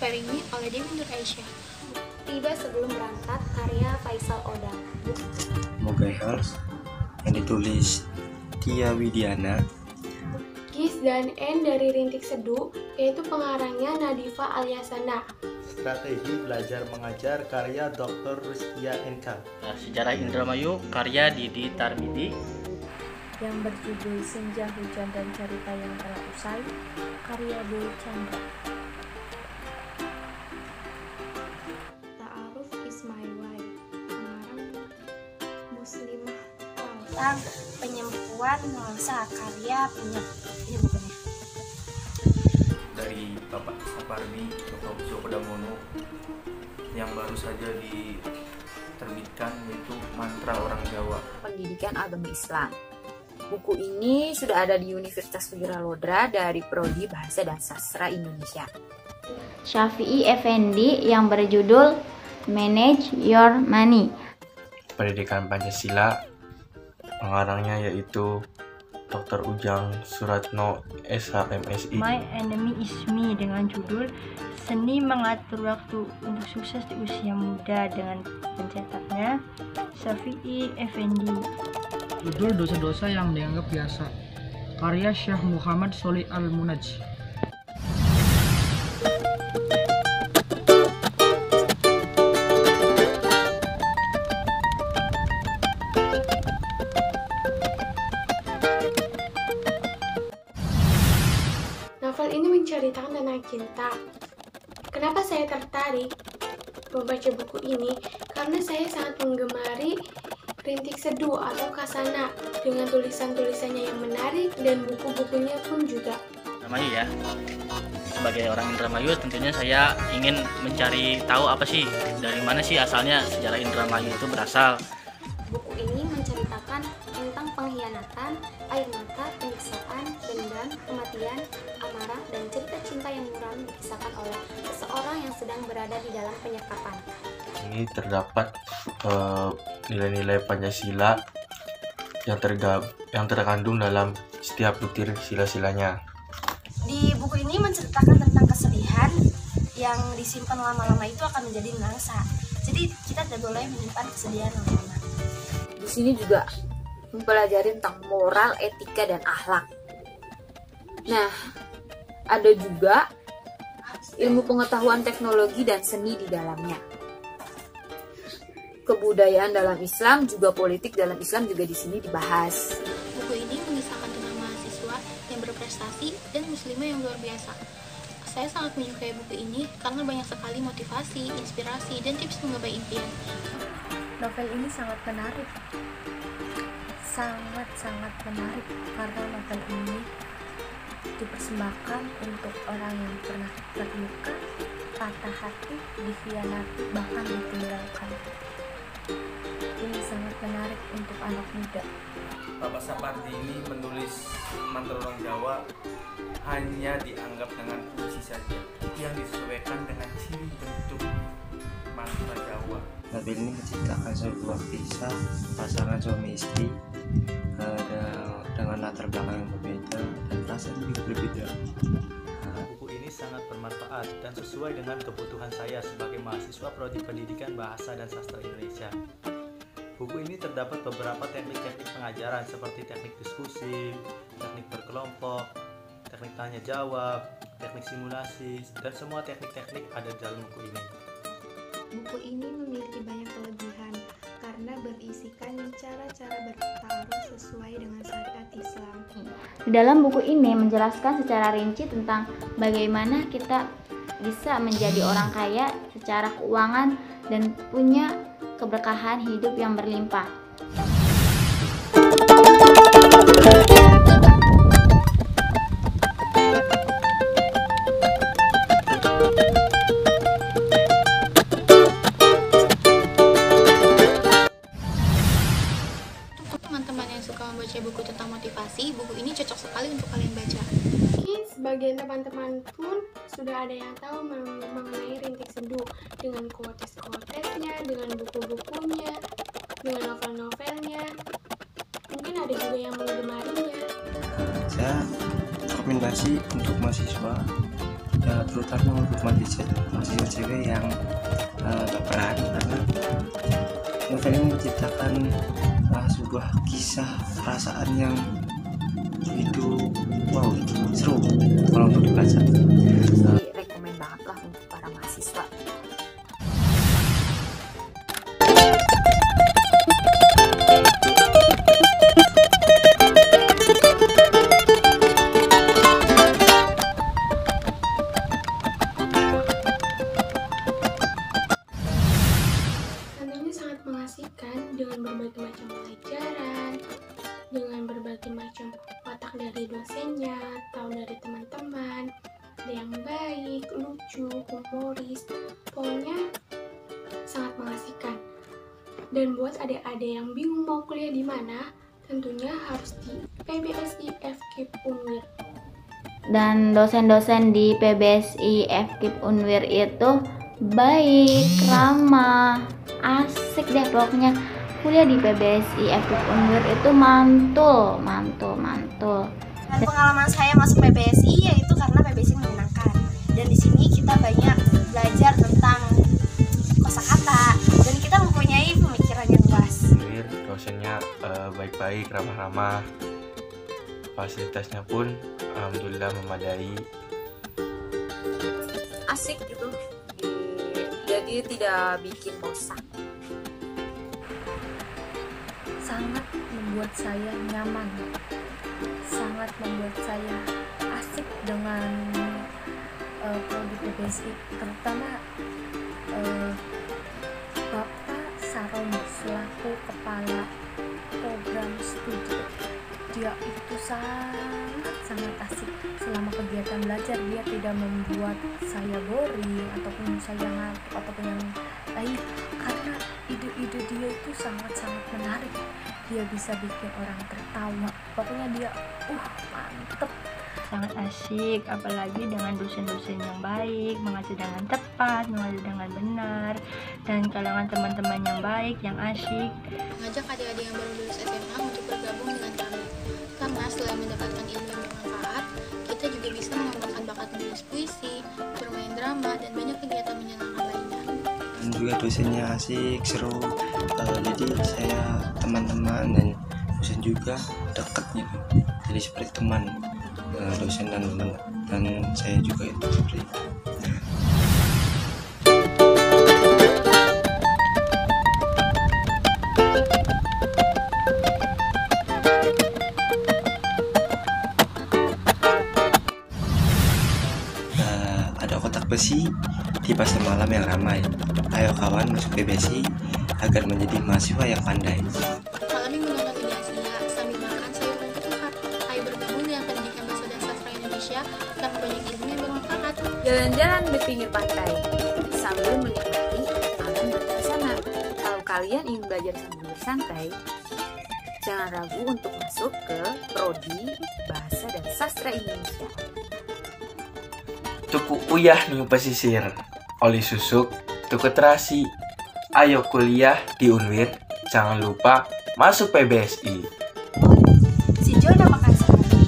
novel ini oleh Dewi Nur Aisyah. Tiba sebelum berangkat karya Faisal Odang. Mogai Hearts yang ditulis Tia Widiana. Gis dan N dari Rintik Seduh, yaitu pengarangnya Nadifa Alyasana. Strategi belajar mengajar karya Dr. Rizkia NK. Sejarah Indramayu karya Didi Tarbidi. Yang berjudul Senja Hujan dan Cerita yang Telah Usai karya Boy Chandra. Ta'aruf is my wife, pengarang Muslimah tentang penyembuhan nuansa karya ini bukunya. Dari Bapak Sapardi Djoko Damono yang baru saja diterbitkan, yaitu Mantra Orang Jawa. Pendidikan Agama Islam. Buku ini sudah ada di Universitas Wiralodra dari Prodi Bahasa dan Sastra Indonesia. Syafi'i Effendi yang berjudul Manage Your Money. Pendidikan Pancasila, pengarangnya yaitu Dr. Ujang Suratno, SHMSI. My Enemy Is Me dengan judul Seni Mengatur Waktu untuk Sukses di Usia Muda dengan pencetaknya Syafi'i Effendi. Judul Dosa-dosa yang dianggap biasa, karya Syekh Muhammad Sholih Al-Munaj. Novel ini menceritakan tentang cinta. Kenapa saya tertarik membaca buku ini? Karena saya sangat menggemari Rintik Seduh atau Kasana dengan tulisan-tulisannya yang menarik dan buku-bukunya pun juga. Indramayu ya. Sebagai orang Indramayu tentunya saya ingin mencari tahu apa sih, dari mana sih asalnya sejarah Indramayu itu berasal. Buku ini menceritakan tentang pengkhianatan, air mata, penyiksaan, dendam, kematian, amarah, dan cerita cinta yang muram dikisahkan oleh seseorang yang sedang berada di dalam penyekapan. Ini terdapat nilai-nilai Pancasila yang terkandung dalam setiap butir sila-silanya. Di buku ini menceritakan tentang kesedihan yang disimpan lama-lama itu akan menjadi nangsa. Jadi kita tidak boleh menyimpan kesedihan lama-lama. Di sini juga mempelajari tentang moral, etika, dan akhlak. Nah, ada juga ilmu pengetahuan teknologi dan seni di dalamnya. Kebudayaan dalam Islam, juga politik dalam Islam juga di sini dibahas. Buku ini mengisahkan tentang mahasiswa yang berprestasi dan muslimah yang luar biasa. Saya sangat menyukai buku ini karena banyak sekali motivasi, inspirasi, dan tips menggapai impian. Novel ini sangat menarik. Sangat menarik karena novel ini dipersembahkan untuk orang yang pernah terluka, patah hati, dikhianati, bahkan ditinggalkan. Ini sangat menarik untuk anak muda. Bapak Sapardi ini menulis Mantra Orang Jawa hanya dianggap dengan puisi saja yang disesuaikan dengan ciri bentuk mantra Jawa. Novel ini menceritakan sebuah kisah pasangan suami istri dengan latar belakang yang berbeda dan rasanya juga berbeda. Buku ini sangat bermanfaat dan sesuai dengan kebutuhan saya sebagai mahasiswa Prodi Pendidikan Bahasa dan Sastra Indonesia. Buku ini terdapat beberapa teknik-teknik pengajaran seperti teknik diskusi, teknik berkelompok, teknik tanya jawab, teknik simulasi, dan semua teknik-teknik ada di dalam buku ini. Buku ini memiliki banyak kelebihan karena berisikan cara-cara bertaruh sesuai dengan syariat Islam. Di dalam buku ini menjelaskan secara rinci tentang bagaimana kita bisa menjadi orang kaya secara keuangan dan punya keberkahan hidup yang berlimpah. Untuk teman-teman yang suka membaca buku tentang motivasi, buku ini cocok sekali untuk kalian baca. Mungkin sebagian teman-teman pun sudah ada yang tahu mengenai Rintik Seduh dengan quotes-quotesnya, dengan buku-bukunya, dengan novel-novelnya. Mungkin ada juga yang menggemarinya. Saya rekomendasi untuk mahasiswa ya terutama untuk mahasiswa cewek yang baperan, karena novel ini menciptakan sebuah kisah perasaan yang itu wow, seru kalau untuk dibaca. Rekomen banget lah untuk para mahasiswa. Tentunya sangat mengasihkan dengan berbagai macam pelajaran, dengan berbagai macam watak dari dosennya, tahu dari teman-teman, ada yang baik, lucu, humoris, pokoknya sangat mengasihkan. Dan buat adik-adik yang bingung mau kuliah di mana, tentunya harus di PBSI FKIP Unwir. Dan dosen-dosen di PBSI FKIP Unwir itu baik, ramah, asik deh pokoknya. Kuliah di PBSI FKIP Unwir itu mantul. Dan pengalaman saya masuk PBSI yaitu karena PBSI menyenangkan. Dan di sini kita banyak belajar tentang kosakata dan kita mempunyai pemikiran yang luas. Dosennya baik-baik, ramah-ramah. Fasilitasnya pun alhamdulillah memadai. Asik gitu, jadi tidak bikin bosan. Sangat membuat saya nyaman, sangat membuat saya asik dengan prodi PBSI, terutama Bapak Sarono selaku kepala program studi. Dia itu sangat asik. Selama kegiatan belajar dia tidak membuat saya boring ataupun saya ngantuk ataupun yang lain, karena ide-ide dia itu sangat menarik. Dia bisa bikin orang tertawa, pokoknya dia mantep. Sangat asik, apalagi dengan dosen-dosen yang baik, mengajar dengan tepat, mengajar dengan benar, dan kalangan teman-teman yang baik, yang asik. Mengajak adik-adik yang baru lulus SMA untuk bergabung dengan kami, karena selain mendapatkan ilmu yang bermanfaat, kita juga bisa mengembangkan bakat menulis puisi, bermain drama, dan banyak kegiatan menyenangkan lainnya. Dan juga dosennya asik, seru, jadi saya teman-teman dan dosen juga dekat gitu, jadi seperti teman. Dosen dan teman, dan saya juga itu seperti itu. Ada kotak besi di pasar malam yang ramai. Ayo kawan masuk PBSI agar menjadi mahasiswa yang pandai. Malam menggunakan media Asia sambil makan sayur dan ketupat. Ayo bergabung dengan pendidikan bahasa dan sastra Indonesia karena banyak ilmu yang bermanfaat. Jalan-jalan di pinggir pantai sambil menikmati alam bersuasana. Kalau kalian ingin belajar sambil bersantai, jangan ragu untuk masuk ke Prodi Bahasa dan Sastra Indonesia. Tuku uyah nih pesisir, oli susuk, tuku terasi. Ayo kuliah di Unwir, jangan lupa masuk PBSI. Si Jona makan sekali.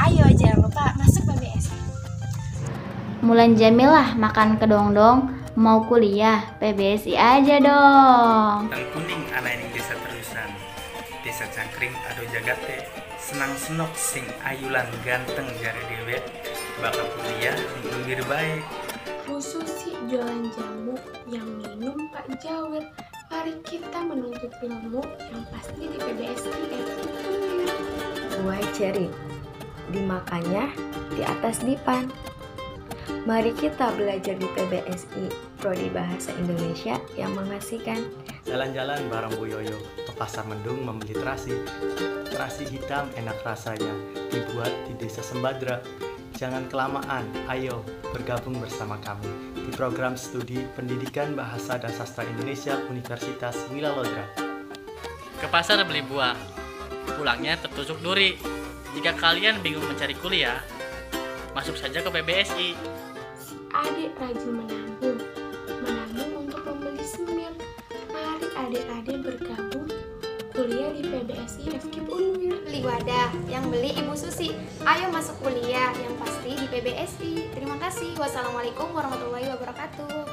Ayo jangan lupa masuk PBSI. Mulan Jamilah makan kedongdong, mau kuliah PBSI aja dong. Dan kuning anak ini desa terusan, desa cangkring ado jagate, senang senok sing ayulan ganteng jari dewek, bakal kuliah di Unwir baik. Khusus si jualan jamu yang minum Pak Jawir. Mari kita menuntut ilmu yang pasti di PBSI FKIP Unwir. Buah ceri, dimakannya di atas dipan. Mari kita belajar di PBSI, Prodi Bahasa Indonesia yang mengasihkan. Jalan-jalan bareng Bu Yoyo ke pasar Mendung membeli terasi. Terasi hitam enak rasanya, dibuat di Desa Sembadra. Jangan kelamaan, ayo bergabung bersama kami di program studi Pendidikan Bahasa dan Sastra Indonesia Universitas Wilalodra. Ke pasar beli buah, pulangnya tertusuk duri. Jika kalian bingung mencari kuliah, masuk saja ke PBSI. Si adik rajin menabung untuk membeli semir. Mari adik-adik bergabung kuliah di PBSI FKIP Unwil. Liwadah, yang beli Ibu Susi. Ayo masuk kuliah yang pasti di PBSI. Terima kasih. Wassalamualaikum warahmatullahi wabarakatuh.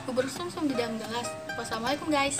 Bubur sumsum di dalam gelas. Wassalamualaikum guys.